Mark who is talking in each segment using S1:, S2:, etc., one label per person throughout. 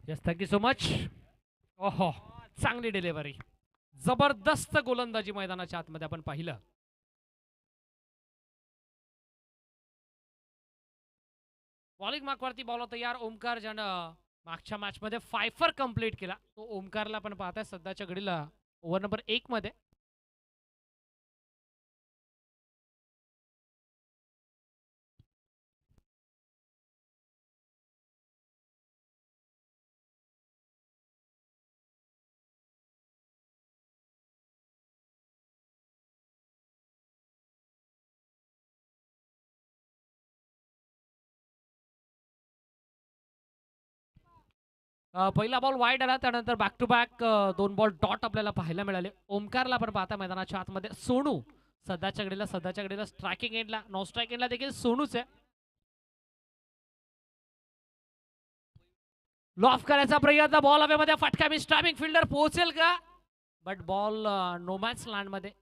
S1: Yes, thank you so much. ओहो, चांगली delivery. जबरदस्त गोलंदाजी मैदानाच्या आतमध्ये आपण पाहिलं. बॉलिंग मार्कवरती बॉल तयार. ओमकार ज्यानं मागच्या मॅचमध्ये फायफर कंप्लीट केला, तो ओमकारला आपण पाहताय सध्याच्या घडीला ओव्हर नंबर 1 मध्ये. पहिला बॉल वाईड आला, त्यानंतर back to back 2 ball dot आपल्याला पाहायला मिळाले. ओमकारला आपण पाहता मैदानाच्या आतमध्ये. सोनू सध्याच्या घडीला स्ट्रायकिंग एंडला, नॉन स्ट्राईक एंडला देखील सोनूच आहे. लॉफ करायचा प्रयत्न, बॉल हवेमध्ये, फटका मिस. टायमिंग फिल्डर पोहोचेल का? बट बॉल नोमॅन्स लँडमध्ये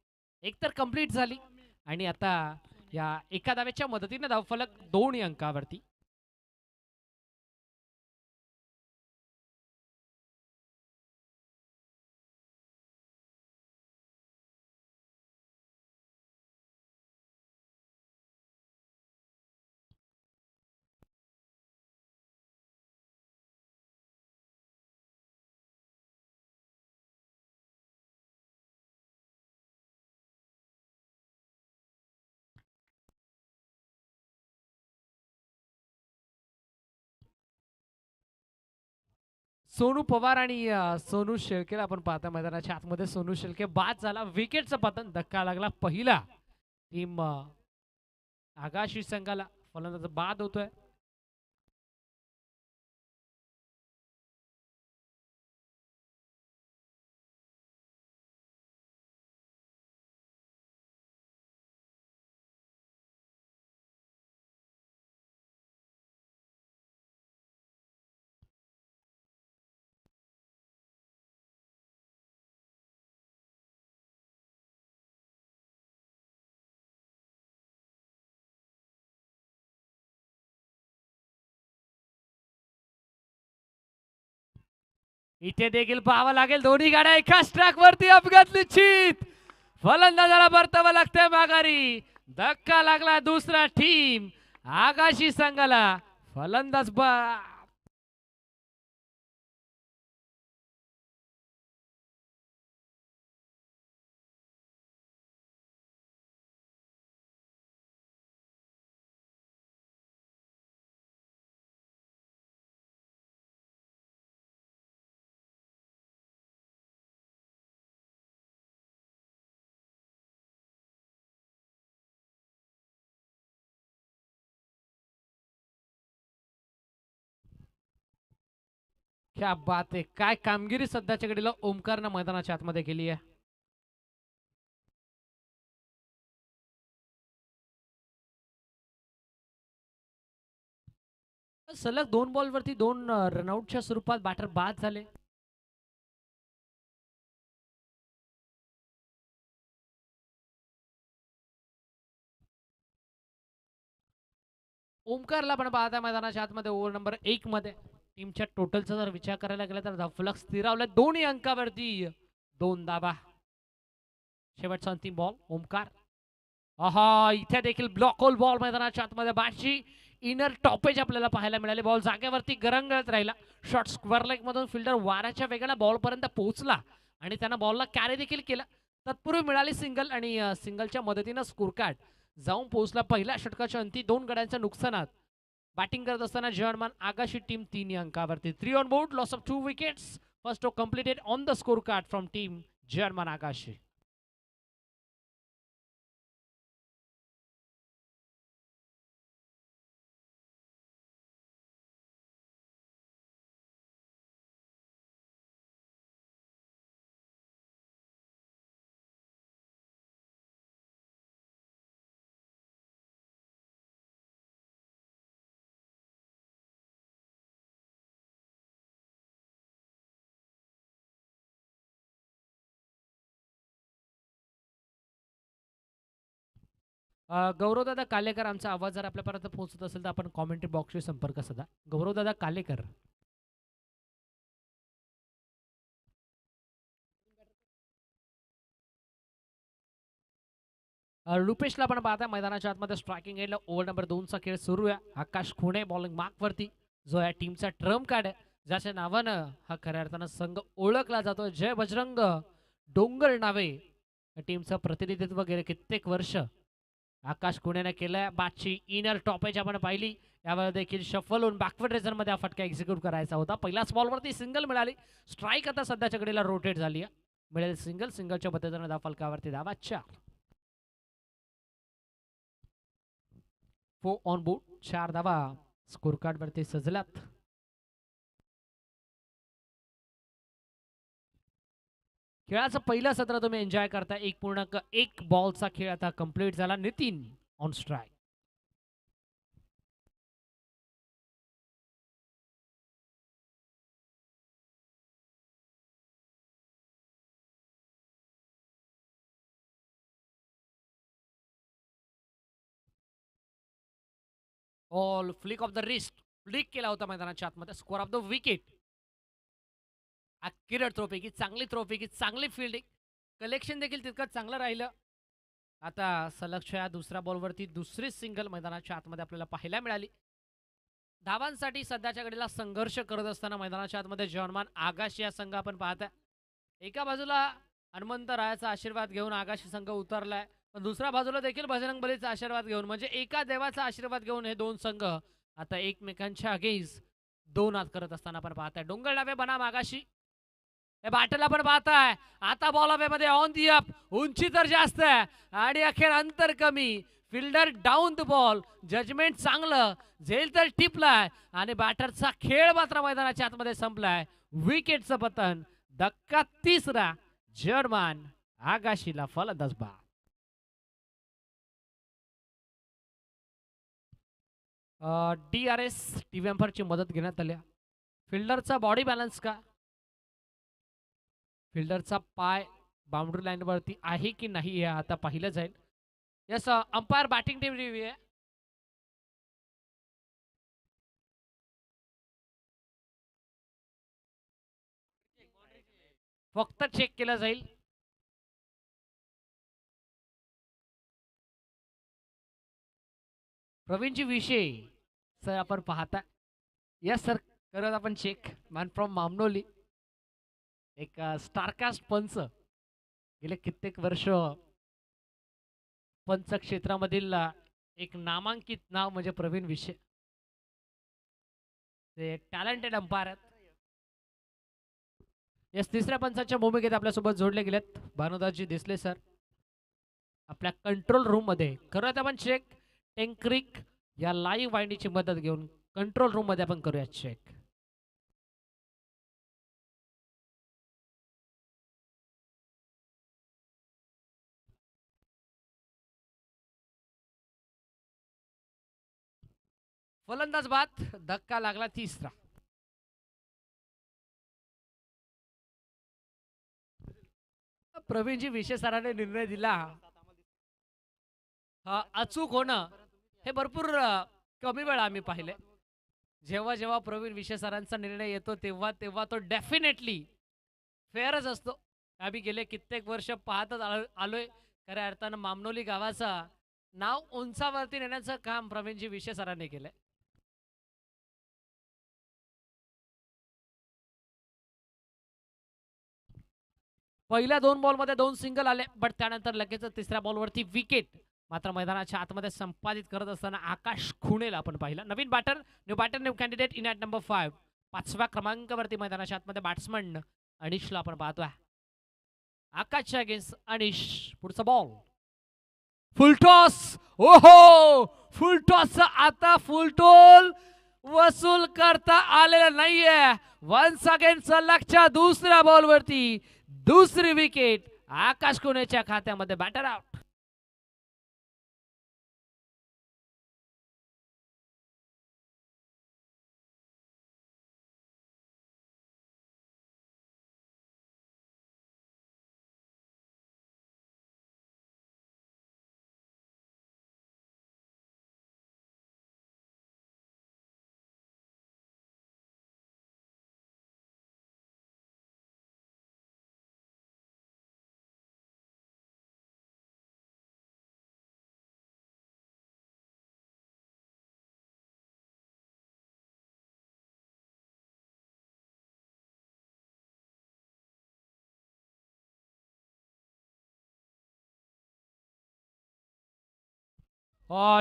S1: एक तर कंप्लीट झाली आणि आता या एका धावेच्या मदतीने धावफलक 2 अंकावरती. सोनू पवार आणि सोनू शेळके आपण पाहता मैदानाच्या आतमध्ये. सोनू शेळके बाद झाला, विकेटचं पतन. धक्का लागला पहिला. टीम आगाशी संघाला फलंदाज बाद होतोय. इथे देखील पाहावं लागेल, दोन्ही गाड्या एकाच ट्रॅक वरती. अपघात निश्चित. फलंदाजाला परतावं लागतंय माघारी. धक्का लागला दुसरा टीम आगाशी संघाला. फलंदाज क्या बात आहे, काय कामगिरी सध्याच्या घडीला ओमकारनं मैदानाच्या आतमध्ये केली आहे. सलग 2 बॉलवरती 2 रनआउटच्या स्वरूपात बॅटर बाद झाले. ओमकारला पण पाहता मैदानाच्या आतमध्ये ओव्हर नंबर 1 मध्ये. टीमच्या टोटलचा जर विचार करायला गेला तर धावफलक स्थिरावला 2 अंकावरती. 2 धावा. शेवटचा अंतिम बॉल ओमकार. आहा, इथे देखील ब्लॉक होल बॉल मैदानाच्या आतमध्ये. बॅटची इनर टॉपेज आपल्याला पाहायला मिळाले. बॉल जागेवरती गरंगळत राहिला. शॉर्ट स्क्वेअर लेग मधून फिल्डर वाऱ्याच्या वेगाने बॉल पर्यंत पोहोचला आणि त्यानं बॉलला कॅरी देखील केला. तत्पूर्वी मिळाली सिंगल आणि सिंगलच्या मदतीनं स्कोर कार्ड जाऊन पोहोचला पहिल्या षटकाच्या अंती 2 गड्यांच्या नुकसानात. बॅटिंग करत असताना जर्मन आगाशी टीम 3 अंकावरती. 3 on board, loss of 2 wickets. First over completed on the score card from team German Agashi. Gauravdada Kalekar, आमचा आवाज जर आपल्यापर्यंत पोहोचत असेल तर आपण कॉमेंट्री बॉक्सशी संपर्क साधा. गौरवदादा कालेकर. रुपेशला पण पाहता मैदानाच्या आतमध्ये स्ट्रायकिंग एंडला ओव्हर नंबर 2चा खेळ सुरू आहे. आकाश खुणे बॉलिंग मार्कवरती जो या टीमचा ट्रम्प कार्ड आहे, ज्याच्या नावानं हा खऱ्या अर्थानं संघ ओळखला जातो. जय बजरंग डोंगर नावे या टीमचं प्रतिनिधित्व गेले कित्येक वर्ष आकाश खुणेने केलंय. बाटची इनर टॉपेज आपण पाहिली, यावर देखील शफल होऊन बॅकवर्ड रेझर मध्ये हा फटका एक्झिक्यूट करायचा होता. पहिल्याच बॉलवरती सिंगल मिळाली. स्ट्राईक आता सध्याच्या घडीला रोटेट झाली आहे. मिळेल सिंगल, सिंगलच्या पद्धतीने धाव फलकावरती धावा 4. 4 ऑन बोर्ड, 4 धावा स्कोर कार्ड वरती सजल्यात. खेळाचं पहिलं सत्र तुम्ही एन्जॉय करता. 1.1 बॉलचा खेळ आता कंप्लीट झाला. Nitin on strike. All flick off the wrist flick केला होता मैदानाच्या आतमध्ये. Score off the wicket. Accurate throw पैकी चांगली थ्रो पैकी चांगली फिल्डिंग. कलेक्शन देखील तितकंच चांगलं राहिलं. आता सलगच्या दुसऱ्या बॉलवरती दुसरी सिंगल मैदानाच्या आतमध्ये आपल्याला पाहायला मिळाली. धावांसाठी सध्याच्या घडीला संघर्ष करत असताना मैदानाच्या आतमध्ये जॉनमान आगाशी या संघ आपण पाहताय. एका बाजूला हनुमंत रायाचा आशीर्वाद घेऊन आगाशी संघ उतरलाय, पण दुसऱ्या बाजूला देखील बजरंग बलीचा आशीर्वाद घेऊन, म्हणजे एका देवाचा आशीर्वाद घेऊन हे दोन संघ आता एकमेकांच्या अगेन्स्ट दोन हात करत असताना आपण पाहताय. डोंगर डावे बनाम आगाशी. हे बाटला पण पाहताय. आता बॉल हवेमध्ये ऑन दी अप. उंची तर जास्त आहे आणि अखेर अंतर कमी. Fielder down the ball. Judgement चांगलं. झेल तर टिपलाय आणि बॅटरचा खेळ मात्र मैदानाच्या आतमध्ये संपलाय. विकेटचं पतन. धक्का तिसरा. जर्मन आगाशीला फलंदाज बाद. DRS टीव्ही एम्पायरची मदत घेण्यात आली. फिल्डरचा बॉडी बॅलन्स का, फिल्डरचा पाय बाउंड्री लाईन वरती आहे की नाही हे आता पाहिलं जाईल. Yes, umpire batting team review आहे. फक्त चेक केलं जाईल. प्रवीणजी विषय सर आपण पाहता. यस सर, करत आपण चेक. मॅन फ्रॉम मामनोली, एक स्टारकास्ट पंच, गेले कित्येक वर्ष पंच क्षेत्रामधील एक नामांकित नाव म्हणजे प्रवीण विषय. ते टॅलेंटेड अंपायर आहेत. यस, तिसऱ्या पंचाच्या भूमिकेत आपल्यासोबत जोडले गेलेत भानुदासजी दिसले सर आपल्या कंट्रोल रूम मध्ये. करूयात आपण चेक. टेंक्रिक या लाईव्ह वाहिनीची मदत घेऊन कंट्रोल रूम मध्ये आपण करूया चेक. फलंदाज बाद. धक्का लागला तिसरा. प्रवीणजी विषय सरांनी निर्णय दिला. अचूक होणं हे भरपूर कमी वेळा आम्ही पाहिले. जेव्हा जेव्हा प्रवीण विषय सरांचा निर्णय येतो तेव्हा तेव्हा तो डेफिनेटली फेअरच असतो. आम्ही गेले कित्येक वर्ष पाहतच आलोय. खऱ्या अर्थानं मामनोली गावाचा नाव उंचावरती नेण्याचं काम प्रवीणजी विषय सरांनी केलंय. पहिल्या 2 बॉलमध्ये 2 सिंगल आले, बट त्यानंतर लगेच तिसऱ्या बॉलवरती विकेट मात्र मैदानाच्या आतमध्ये संपादित करत असताना आकाश खुणेला आपण पाहिला. नवीन batter, new candidate in at number 5. 5व्या क्रमांकावरती मैदानाच्या आतमध्ये बॅट्समन अनिशला आपण पाहतोय. आकाशच्या अगेन्स्ट अनिश. पुढचा बॉल फुल टॉस. ओहो, फुल टॉस आता फुल टोल वसूल करता आलेला नाहीये. वन्स अगेन सलगच्या दुसऱ्या बॉलवरती दुसरी विकेट आकाश खुणेच्या खात्यामध्ये. Batter out.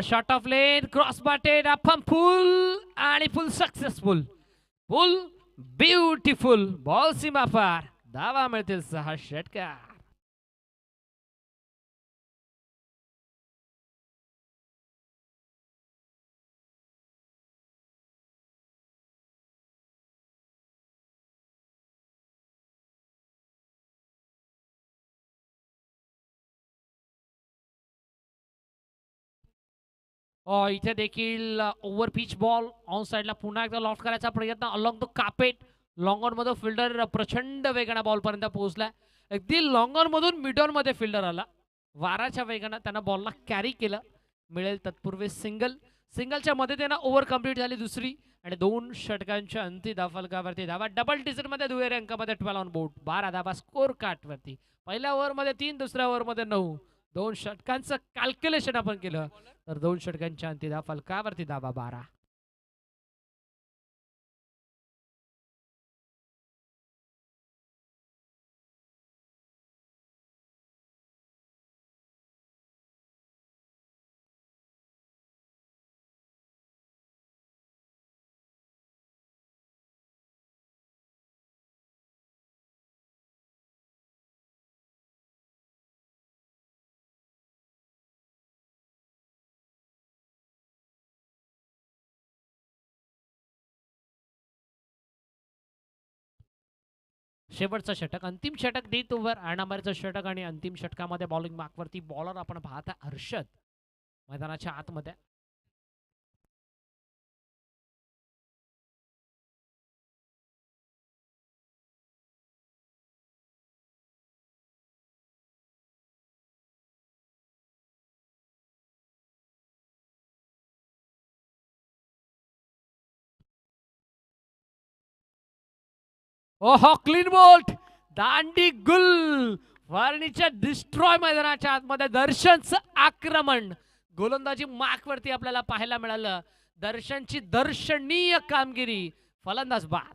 S1: Shot off lane cross batted आपण फुल आणि full successful full beautiful ball सीमा पार धावा मिळतील 6 षटकार. इथे देखील ओव्हर पिच बॉल ऑन साइडला पुन्हा एकदा लॉफ्ट करायचा प्रयत्न along the carpet. Long on मधून फिल्डर प्रचंड वेगाने बॉल पर्यंत पोहोचलाय. अगदी लॉंग ऑन मधून मिड ऑन मध्ये फिल्डर आला. वाराच्या वेगाने त्यांना बॉलला कॅरी केलं. मिळेल तत्पूर्वी सिंगल. सिंगलच्या मदतीने ओव्हर कंप्लीट झाली दुसरी आणि 2 षटकांच्या अंतिम धावफलकावरती धावा डबल डिजिट मध्ये दुहेरी अंकामध्ये 12 ऑन बोर्ड 12 धावा स्कोर कार्ड वरती. पहिल्या ओव्हर मध्ये 3 दुसऱ्या ओव्हर मध्ये 9. 2 षटकांचं कॅल्क्युलेशन आपण केलं तर 2 षटकांच्या अंतिम धावफलकावरती धावा 12. शेवटचं षटक अंतिम षटक डेथ ओव्हर आणामारीचं षटक आणि अंतिम षटकामध्ये बॉलिंग मार्कवरती बॉलर आपण पाहता हर्षद मैदानाच्या आतमध्ये. ओहो क्लीन बोल्ट दांडी गुल फर्निचर डिस्ट्रॉय मैदानाच्या आतमध्ये दर्शनचं आक्रमण गोलंदाजी मार्कवरती आपल्याला पाहायला मिळालं. दर्शनची दर्शनीय कामगिरी फलंदाज बाद.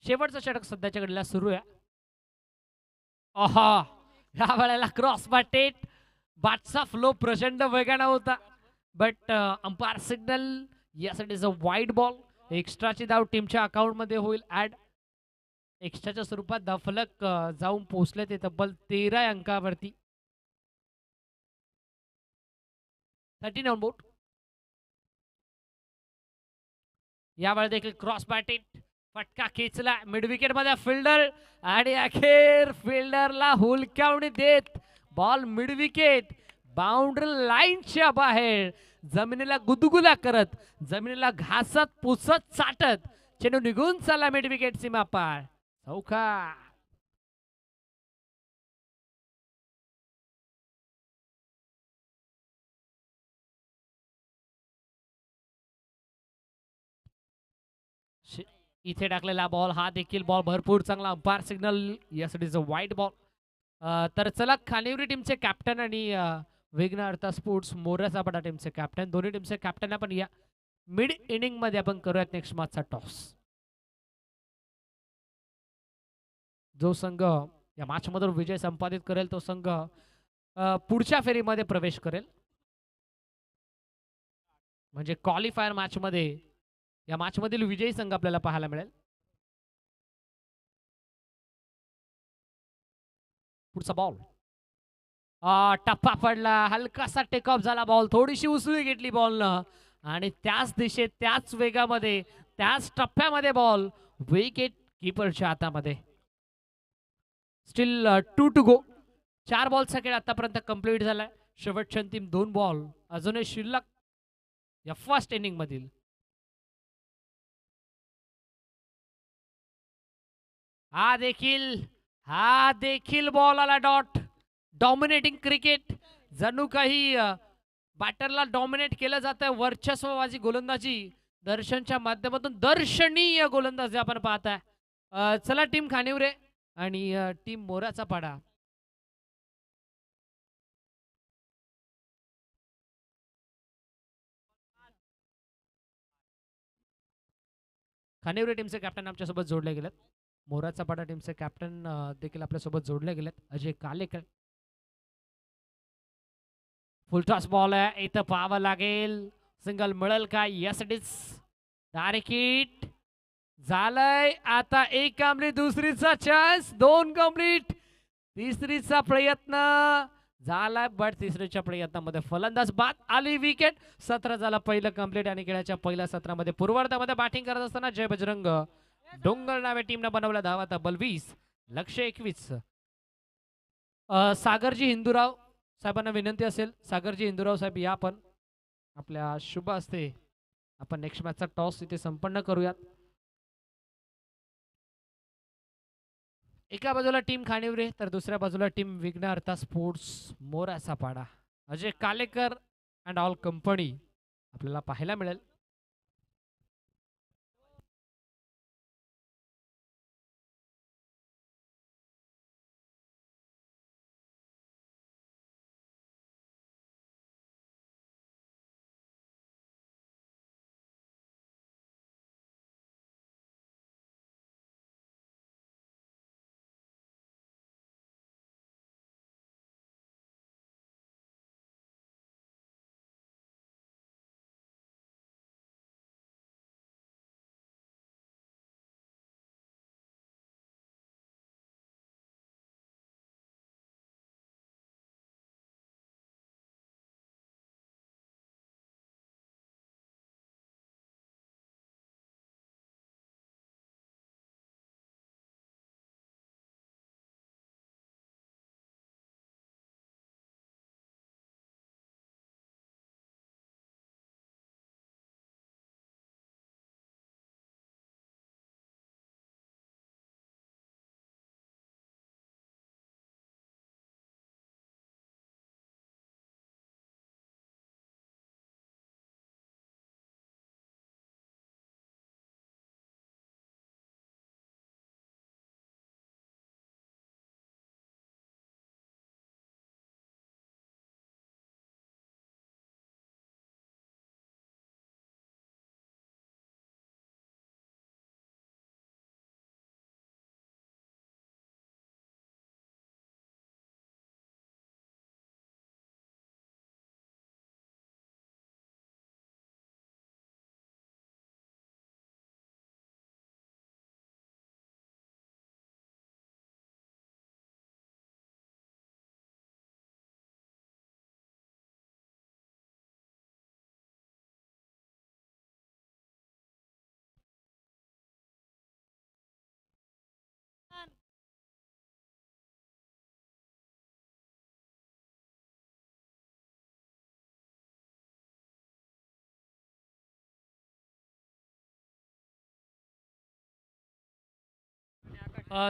S1: शेवटचं षटक सध्याच्या घडीला सुरू आहे. आहा या वेळेला क्रॉस बाटेट बाटचा फ्लो प्रचंड वेगाने होता but umpire signal yes it is a wide ball. एक्स्ट्राची धाव टीमच्या अकाउंट मध्ये होईल ऍड. एक्स्ट्राच्या स्वरूपात धावफलक जाऊन पोहोचले ते तब्बल 13 अंकावरती. 13 ऑन बोर्ड. यावेळी देखील क्रॉस बॅटेड फटका खेचला मिड विकेट मध्ये फिल्डर आणि अखेर फिल्डरला हुलकावणी देत बॉल मिड विकेट बाउंड्री लाईनच्या बाहेर जमिनीला गुदगुल्या करत जमिनीला घासत पुसत चाटत चेंडू निघून चालला मिड विकेट सीमा पार. चौकार. इथे टाकलेला बॉल हा देखील बॉल भरपूर चांगला umpire signal yes it is अ वाईट बॉल. तर चला खानिवरी टीमचे कॅप्टन आणि विघ्न अर्था स्पोर्ट्स मोऱ्या पडा टीमचे कॅप्टन दोन्ही टीमचे कॅप्टन आपण या मिड इनिंग मध्ये आपण करूयात नेक्स्ट मॅचचा टॉस. जो संघ या मॅच मधून विजय संपादित करेल तो संघ पुढच्या फेरीमध्ये प्रवेश करेल. म्हणजे क्वालिफायर मॅच मध्ये या मॅच मधील विजयी संघ आपल्याला पाहायला मिळेल. पुढचा बॉल टप्पा पडला हलकासा टेक ऑफ झाला बॉल थोडीशी उसळी घेतली बॉलनं आणि त्याच दिशेत त्याच वेगामध्ये त्याच टप्प्यामध्ये बॉल विकेट कीपरच्या हातामध्ये. Steel 2 to go. 4 बॉलचा खेळ आतापर्यंत कंप्लीट झालाय. शेवटच्या अंतिम 2 बॉल अजूनही शिल्लक या फर्स्ट इनिंग मधील. हा देखील बॉल आला डॉट. डॉमिनेटिंग क्रिकेट, जणू काही बॅटरला डॉमिनेट केलं जातं. वर्चस्वबाजी गोलंदाजी दर्शनच्या माध्यमातून दर्शनीय गोलंदाजी आपण पाहताय. चला टीम खानिवरे आणि टीम मोराचा पाडा. खानिवरे टीमचे कॅप्टन आमच्यासोबत जोडले गेलेत. मोराचा पाडा टीमचे कॅप्टन देखील आपल्यासोबत जोडले गेलेत. अजय कालेकर. फुल टॉस बॉल आहे, इथं पाहावं लागेल सिंगल मिळेल का. Yes it is. Direct hit झालंय. आता एक कंप्लीट, दुसरीचा चान्स, 2 कंप्लीट, तिसरीचा प्रयत्न झालाय बट तिसरीच्या प्रयत्नामध्ये फलंदाज बाद आली विकेट. सत्र झाला पहिलं कंप्लीट आणि खेळाच्या पहिल्या सत्रामध्ये पूर्वार्धामध्ये बॅटिंग करत असताना जय बजरंग डोंगर नावे टीमनं बनवल्या धावा तब्बल 20, लक्ष्य 21. सागरजी हिंदूराव साहेबांना विनंती असेल, सागरजी हिंदूराव साहेब या आपण आपल्या शुभ हस्ते आपण नेक्स्ट मॅचचा टॉस इथे संपन्न करूयात. एका बाजूला टीम खानिवरे तर दुसऱ्या बाजूला टीम विघ्नहर्ता स्पोर्ट्स मोराचा पाडा. Ajay Kalekar and all company आपल्याला पाहायला मिळेल.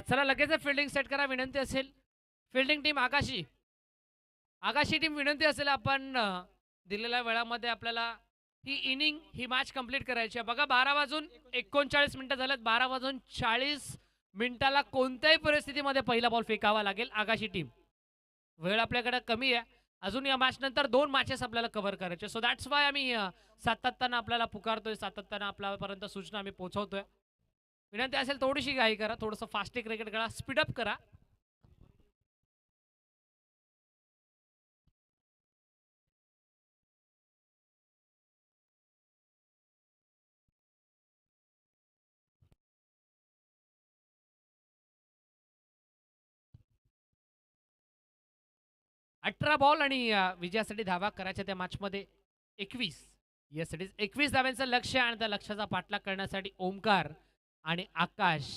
S1: चला लगेच फिल्डिंग सेट करा, विनंती असेल. फिल्डिंग टीम आकाशी आकाशी टीम विनंती असेल आपण दिलेल्या वेळामध्ये आपल्याला ही इनिंग ही मॅच कंप्लीट करायची आहे. बघा 12:39 झालेत. 12:40 कोणत्याही परिस्थितीमध्ये पहिला बॉल फेकावा लागेल आकाशी टीम. वेळ आपल्याकडे कमी आहे. अजून या मॅच नंतर 2 मॅचेस आपल्याला कव्हर करायचे. सो दॅट्स वाय आम्ही सातत्यानं आपल्याला पुकारतोय, सातत्यानं आपल्यापर्यंत सूचना आम्ही पोहोचवतोय. विनंती असेल थोडीशी घाई करा, थोडंसं फास्ट क्रिकेट करा, स्पीडअप करा. अठरा बॉल आणि विजयासाठी धावा करायच्या त्या मॅचमध्ये 21. येस इट इज 21 धाव्यांचं लक्ष आणि त्या लक्ष्याचा पाठलाग करण्यासाठी ओमकार आणि आकाश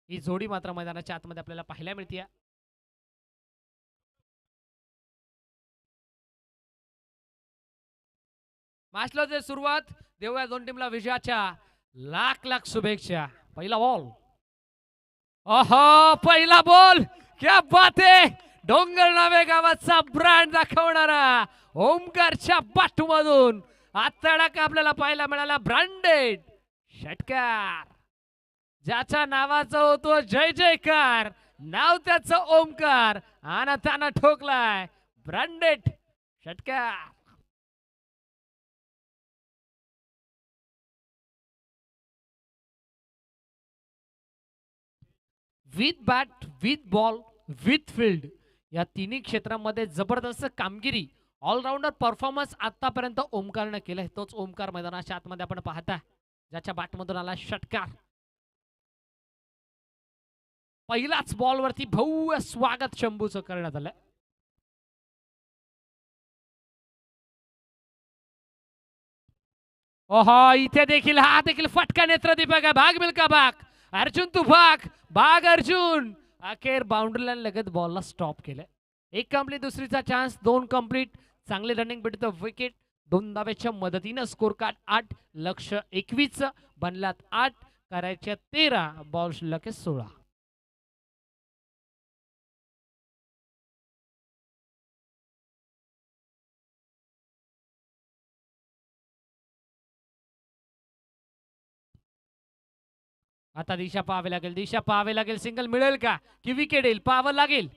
S1: ही जोडी मात्र मैदानाच्या आतमध्ये आपल्याला पाहायला मिळते. मॅचला सुरुवात देऊया दोन टीमला विजयाच्या लाख लाख शुभेच्छा. पहिला बॉल, ओहो पहिला बॉल, क्या बात आहे. डोंगर नावे गावाचा ब्रँड दाखवणारा ओमकारच्या बाटूमधून आतडा आपल्याला पाहायला मिळाला. ब्रँडेड षटकार, ज्याच्या नावाचा होतो जय जयकार, नाव त्याचं ओमकार, आणि त्यानं ठोकलाय ब्रँडेड षटकार. With bat, with ball, with field या तिन्ही क्षेत्रामध्ये जबरदस्त कामगिरी, ऑलराऊंडर परफॉर्मन्स आतापर्यंत ओमकारने केलाय. तोच ओमकार मैदानाच्या आतमध्ये आपण पाहता, ज्याच्या बॅटमधून आला षटकार. पहिलाच बॉलवरती भव्य स्वागत शंभूचं करण्यात आलं. ओहो इथे देखील हा देखील फटका नेत्रदीपक आहे. भाग मिल्का भाग, अर्जुन तू भाग, भाग अर्जुन. अखेर बाउंड्री लाईन लगत बॉलला स्टॉप केलं. एक कंप्लीट, दुसरीचा चान्स, दोन कंप्लीट. चांगली रनिंग भेटतं विकेट. दोन धाब्याच्या मदतीनं स्कोर कार्ड 8, लक्ष 21, बनल्यात 8, करायच्या 13, बॉल शिल्लक 16. आता दिशा पाहावी लागेल, दिशा पाहावी लागेल. सिंगल मिळेल का की विकेट येईल, पाहावं लागेल.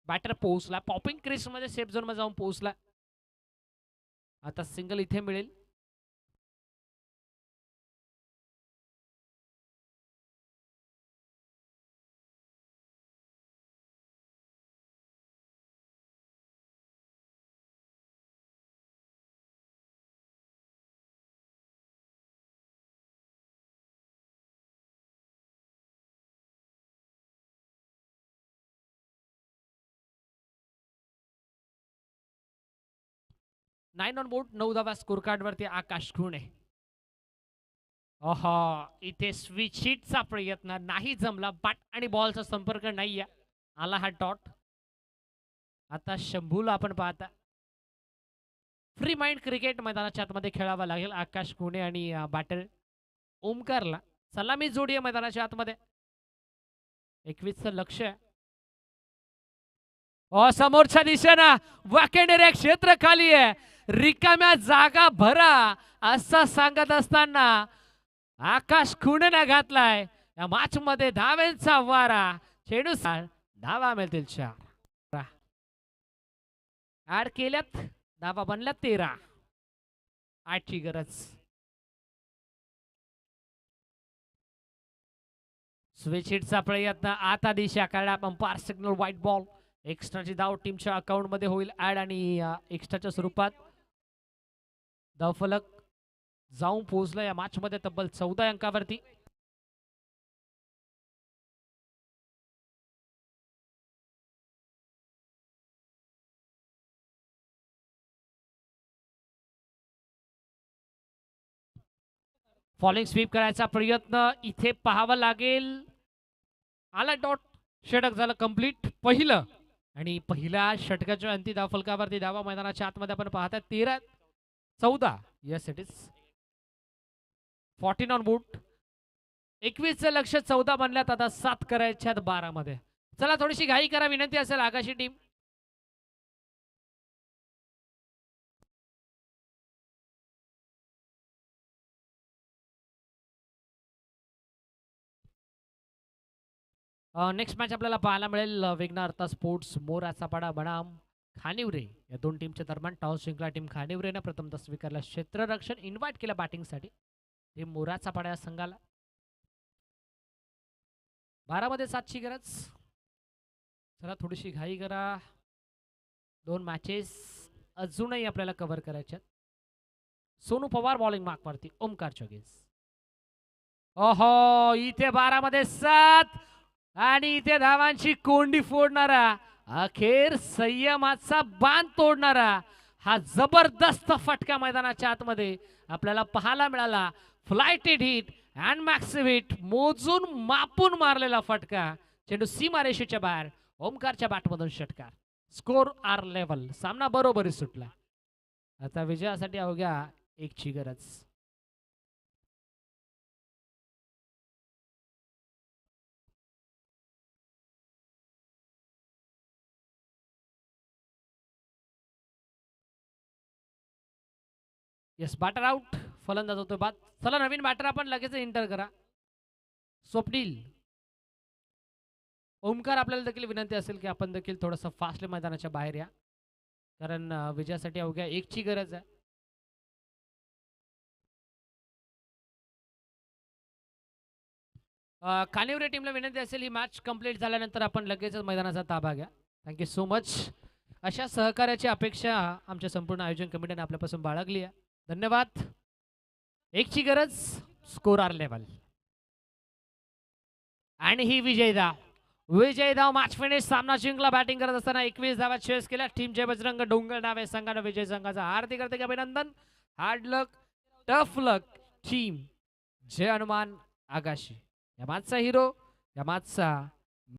S1: बॅटर पोहोचला, पॉपिंग क्रिस मध्ये सेफ झोन मध्ये जाऊन पोहोचला. आता सिंगल इथे मिळेल. नाईन ऑन बोर्ड, 9 धावा स्कोर कार्ड वरती आकाश खुणे. ओहो इथे स्विच हिटचा प्रयत्न नाही जमला. बॅट आणि बॉलचा संपर्क नाही आला हा डॉट. आता शंभूला आपण पाहता फ्री माइंड क्रिकेट मैदानाच्या आतमध्ये खेळावा लागेल. आकाश खुणे आणि बॅटर ओमकारला सलामी जोडी आहे मैदानाच्या आतमध्ये. 21चं लक्ष आहे. समोरच्या दिशेनं वॅकेंड एरिया क्षेत्र खाली आहे, रिकाम्या जागा भरा असं सांगत असताना आकाश खुणेने घातलाय या मॅच मध्ये धाव्यांचा वारा. चेंडू धावा मिळतील 4, ऍड केल्यात, धावा बनल्यात 13, 8ची गरज. स्विच हिटचा प्रयत्न, आता दिशा काढा. Umpire signal wide ball. एक्स्ट्राची धाव टीमच्या अकाउंट मध्ये होईल ऍड आणि एक्स्ट्राच्या स्वरूपात धावफलक जाऊन पोहोचला या मॅच मध्ये तब्बल 14 अंकावरती. फॉलिंग स्वीप करायचा प्रयत्न इथे पाहावा लागेल. आला डॉट, षटक झालं कंप्लीट पहिलं. आणि पहिल्या षटकाच्या अंतिम धावफलकावरती धावा मैदानाच्या आतमध्ये आपण पाहतात 13-14. Yes it is 14 on board. 21चं लक्ष 14 बनल्यात. आता 7 करायच्यात 12 मध्ये. चला थोडीशी घाई करा, विनंती असेल आकाशी टीम. नेक्स्ट मॅच आपल्याला पाहायला मिळेल वेगना अर्था स्पोर्ट्स मोराचा पाडा बनाम खानिवरे या दोन टीमच्या दरम्यान. टॉस जिंकला टीम खानिवरेने प्रथमतः स्वीकारला क्षेत्ररक्षण, इन्व्हाइट केलं बॅटिंगसाठी टीम मोराचा पाडा या संघाला. 12 मध्ये 7ची गरज. चला थोडीशी घाई करा, 2 मॅचेस अजूनही आपल्याला कव्हर करायच्यात. सोनू पवार बॉलिंग मार्क वरती, ओमकार चौगेस. ओहो इथे 12 मध्ये 7 आणि इथे धावांची कोंडी फोडणारा, अखेर संयमाचा बांध तोडणारा हा जबरदस्त फटका मैदानाच्या आतमध्ये आपल्याला पाहायला मिळाला. फ्लायटेड हिट अँड मॅक्सिम हिट, मोजून मापून मारलेला फटका. चेंडू सीमारेषेच्या बाहेर, ओमकारच्या बॅटमधून षटकार. Score are level. सामना बरोबरी सुटला. आता विजयासाठी अवघ्या 1ची गरज. Yes, batter out. फलंदाज होतो बाद. चला नवीन बॅटर आपण लगेच एंटर करा. स्वप्नील. ओमकार, आपल्याला देखील विनंती असेल की आपण देखील थोडंसं फास्ट मैदानाच्या बाहेर या, कारण विजयासाठी अवघ्या 1ची गरज आहे. कानिवरे टीमला विनंती असेल ही मॅच कंप्लीट झाल्यानंतर आपण लगेच मैदानाचा ताबा घ्या. Thank you so much. अशा सहकार्याची अपेक्षा आमच्या संपूर्ण आयोजन कमिटीने आपल्यापासून बाळगली आहे. धन्यवाद. 1ची गरज. Score are level. आणि ही विजय धाव मॅच फिनिश. सामना जिंकला. बॅटिंग करत असताना 21 धावा चेस केल्या. टीमचे बजरंग डोंगर नावे संघानं विजय संघाचा हार्दिक हार्दिक अभिनंदन. हार्ड लक, टफ लक टीम. जय हनुमान आगाशी. या मॅचचा हिरो, या मॅचचा